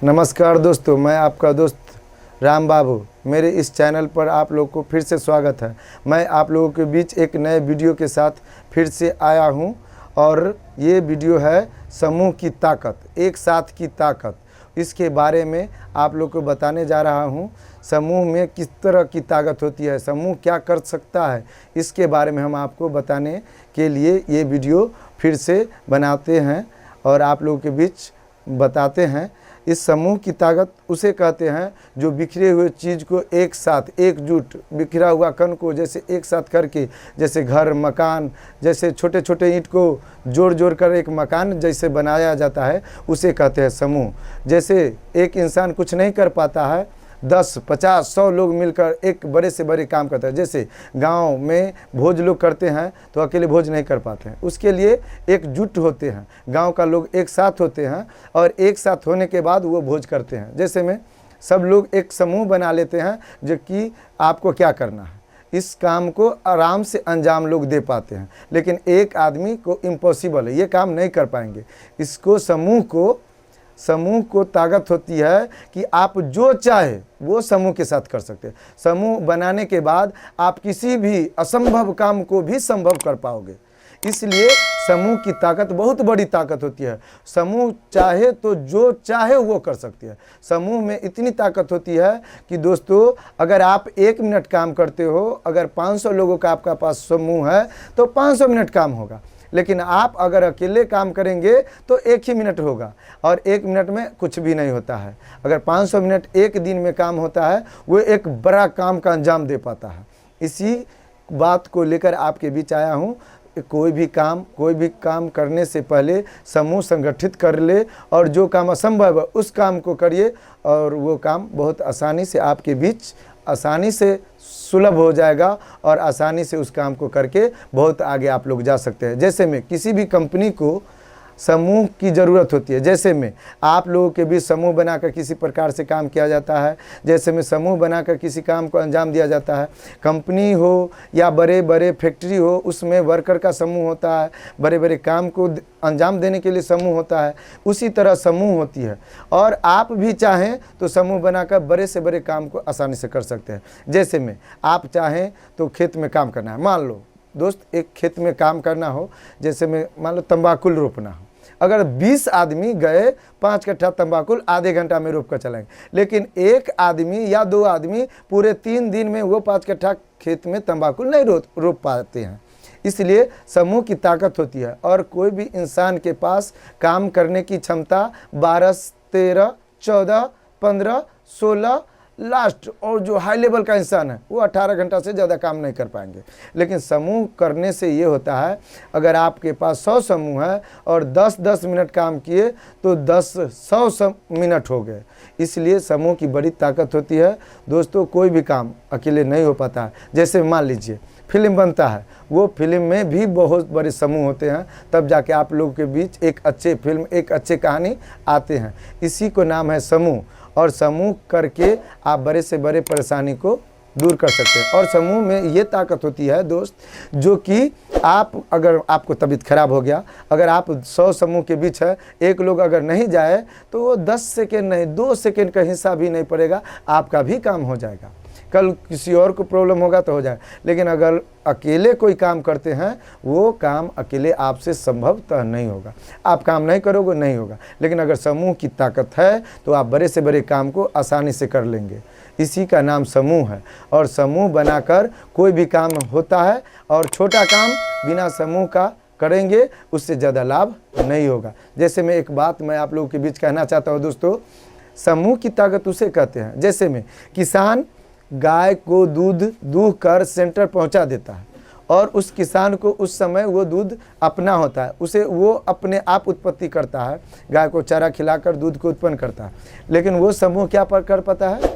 नमस्कार दोस्तों, मैं आपका दोस्त राम बाबू। मेरे इस चैनल पर आप लोग को फिर से स्वागत है। मैं आप लोगों के बीच एक नए वीडियो के साथ फिर से आया हूं और ये वीडियो है समूह की ताकत, एक साथ की ताकत। इसके बारे में आप लोग को बताने जा रहा हूं। समूह में किस तरह की ताकत होती है, समूह क्या कर सकता है, इसके बारे में हम आपको बताने के लिए ये वीडियो फिर से बनाते हैं और आप लोगों के बीच बताते हैं। इस समूह की ताकत उसे कहते हैं जो बिखरे हुए चीज़ को एक साथ, एकजुट, बिखरा हुआ कण को जैसे एक साथ करके, जैसे घर, मकान, जैसे छोटे छोटे ईंट को जोड़ जोड़ कर एक मकान जैसे बनाया जाता है, उसे कहते हैं समूह। जैसे एक इंसान कुछ नहीं कर पाता है, 10, 50, 100 लोग मिलकर एक बड़े से बड़े काम करते हैं। जैसे गांव में भोज लोग करते हैं तो अकेले भोज नहीं कर पाते हैं, उसके लिए एकजुट होते हैं। गांव का लोग एक साथ होते हैं और एक साथ होने के बाद वो भोज करते हैं। जैसे में सब लोग एक समूह बना लेते हैं जो कि आपको क्या करना है, इस काम को आराम से अंजाम लोग दे पाते हैं। लेकिन एक आदमी को इम्पॉसिबल है, ये काम नहीं कर पाएंगे। इसको समूह को ताकत होती है कि आप जो चाहे वो समूह के साथ कर सकते हैं। समूह बनाने के बाद आप किसी भी असंभव काम को भी संभव कर पाओगे। इसलिए समूह की ताकत बहुत बड़ी ताकत होती है। समूह चाहे तो जो चाहे वो कर सकती है। समूह में इतनी ताकत होती है कि दोस्तों, अगर आप 1 मिनट काम करते हो, अगर 500 लोगों का आपका पास समूह है तो 500 मिनट काम होगा। लेकिन आप अगर अकेले काम करेंगे तो 1 ही मिनट होगा और 1 मिनट में कुछ भी नहीं होता है। अगर 500 मिनट एक दिन में काम होता है, वो एक बड़ा काम का अंजाम दे पाता है। इसी बात को लेकर आपके बीच आया हूँ। कोई भी काम करने से पहले समूह संगठित कर ले और जो काम असंभव है उस काम को करिए और वो काम बहुत आसानी से आपके बीच आसानी से सुलभ हो जाएगा और आसानी से उस काम को करके बहुत आगे आप लोग जा सकते हैं। जैसे में किसी भी कंपनी को समूह की ज़रूरत होती है। जैसे में आप लोगों के बीच समूह बनाकर किसी प्रकार से काम किया जाता है। जैसे में समूह बनाकर किसी काम को अंजाम दिया जाता है। कंपनी हो या बड़े बड़े फैक्ट्री हो, उसमें वर्कर का समूह होता है। बड़े बड़े काम को अंजाम देने के लिए समूह होता है। उसी तरह समूह होती है और आप भी चाहें तो समूह बनाकर बड़े से बड़े काम को आसानी से कर सकते हैं। जैसे में आप चाहें तो खेत में काम करना है। मान लो दोस्त, एक खेत में काम करना हो, जैसे में मान लो तंबाकू रोपना हो। अगर 20 आदमी गए 5 कट्ठा तंबाकू आधे घंटा में रोप कर चलाएंगे, लेकिन एक आदमी या 2 आदमी पूरे 3 दिन में वो 5 कट्ठा खेत में तंबाकू नहीं रोप पाते हैं। इसलिए समूह की ताकत होती है और कोई भी इंसान के पास काम करने की क्षमता 12, 13, 14, 15, 16 लास्ट, और जो हाई लेवल का इंसान है वो 18 घंटा से ज़्यादा काम नहीं कर पाएंगे। लेकिन समूह करने से ये होता है, अगर आपके पास 100 समूह है और 10-10 मिनट काम किए तो 100 मिनट हो गए। इसलिए समूह की बड़ी ताकत होती है। दोस्तों, कोई भी काम अकेले नहीं हो पाता है। जैसे मान लीजिए फिल्म बनता है, वो फिल्म में भी बहुत बड़े समूह होते हैं, तब जाके आप लोगों के बीच एक अच्छे फिल्म, एक अच्छे कहानी आते हैं। इसी को नाम है समूह। और समूह करके आप बड़े से बड़े परेशानी को दूर कर सकते हैं। और समूह में ये ताकत होती है दोस्त, जो कि अगर आपको तबीयत खराब हो गया, अगर आप 100 समूह के बीच है, एक लोग अगर नहीं जाए तो वो 10 सेकेंड नहीं, 2 सेकेंड का हिस्सा भी नहीं पड़ेगा, आपका भी काम हो जाएगा। कल किसी और को प्रॉब्लम होगा तो हो जाए, लेकिन अगर अकेले कोई काम करते हैं, वो काम अकेले आपसे संभवतः नहीं होगा। आप काम नहीं करोगे, नहीं होगा। लेकिन अगर समूह की ताकत है तो आप बड़े से बड़े काम को आसानी से कर लेंगे। इसी का नाम समूह है। और समूह बनाकर कोई भी काम होता है और छोटा काम बिना समूह का करेंगे उससे ज़्यादा लाभ नहीं होगा। जैसे मैं एक बात मैं आप लोगों के बीच कहना चाहता हूँ दोस्तों, समूह की ताकत उसे कहते हैं। जैसे में किसान गाय को दूध दूह कर सेंटर पहुंचा देता है और उस किसान को उस समय वो दूध अपना होता है, उसे वो अपने आप उत्पत्ति करता है, गाय को चारा खिलाकर दूध को उत्पन्न करता है। लेकिन वो समूह क्या कर पाता है,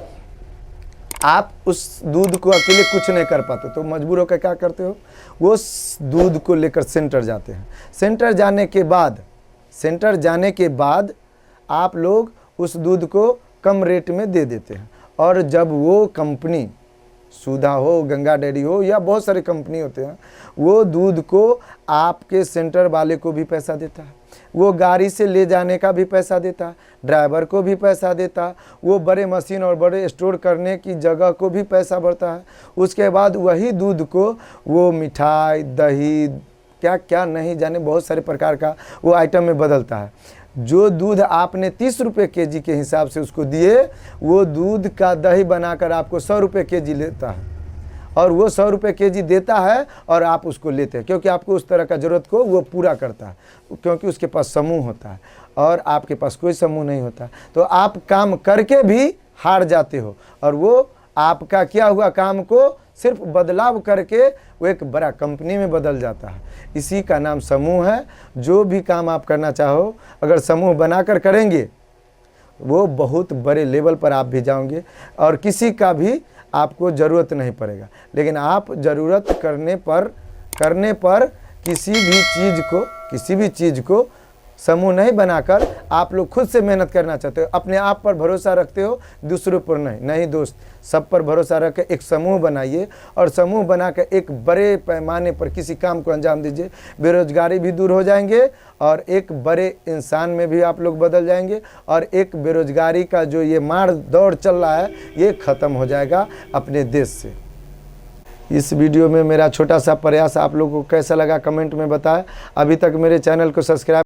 आप उस दूध को अकेले कुछ नहीं कर पाते, तो मजबूर होकर क्या करते हो, वो दूध को लेकर सेंटर जाते हैं। सेंटर जाने के बाद आप लोग उस दूध को कम रेट में दे देते हैं। और जब वो कंपनी, सुधा हो, गंगा डेयरी हो या बहुत सारे कंपनी होते हैं, वो दूध को आपके सेंटर वाले को भी पैसा देता है। वो गाड़ी से ले जाने का भी पैसा देता, ड्राइवर को भी पैसा देता, वो बड़े मशीन और बड़े स्टोर करने की जगह को भी पैसा बढ़ता है। उसके बाद वही दूध को वो मिठाई, दही, क्या क्या नहीं जाने बहुत सारे प्रकार का वो आइटम में बदलता है। जो दूध आपने 30 रुपये केजी के हिसाब से उसको दिए, वो दूध का दही बनाकर आपको 100 रुपये केजी लेता है, और वो 100 रुपये केजी देता है और आप उसको लेते हैं, क्योंकि आपको उस तरह का ज़रूरत को वो पूरा करता है, क्योंकि उसके पास समूह होता है और आपके पास कोई समूह नहीं होता। तो आप काम करके भी हार जाते हो, और वो आपका किया हुआ काम को सिर्फ बदलाव करके वो एक बड़ा कंपनी में बदल जाता है। इसी का नाम समूह है। जो भी काम आप करना चाहो, अगर समूह बनाकर करेंगे, वो बहुत बड़े लेवल पर आप भी जाओगे और किसी का भी आपको ज़रूरत नहीं पड़ेगा। लेकिन आप ज़रूरत करने पर किसी भी चीज़ को समूह नहीं बनाकर आप लोग खुद से मेहनत करना चाहते हो, अपने आप पर भरोसा रखते हो, दूसरों पर नहीं दोस्त, सब पर भरोसा रख के एक समूह बनाइए, और समूह बनाकर एक बड़े पैमाने पर किसी काम को अंजाम दीजिए। बेरोजगारी भी दूर हो जाएंगे और एक बड़े इंसान में भी आप लोग बदल जाएंगे, और एक बेरोजगारी का जो ये मार दौड़ चल रहा है, ये ख़त्म हो जाएगा अपने देश से। इस वीडियो में मेरा छोटा सा प्रयास आप लोगों को कैसा लगा कमेंट में बताएं। अभी तक मेरे चैनल को सब्सक्राइब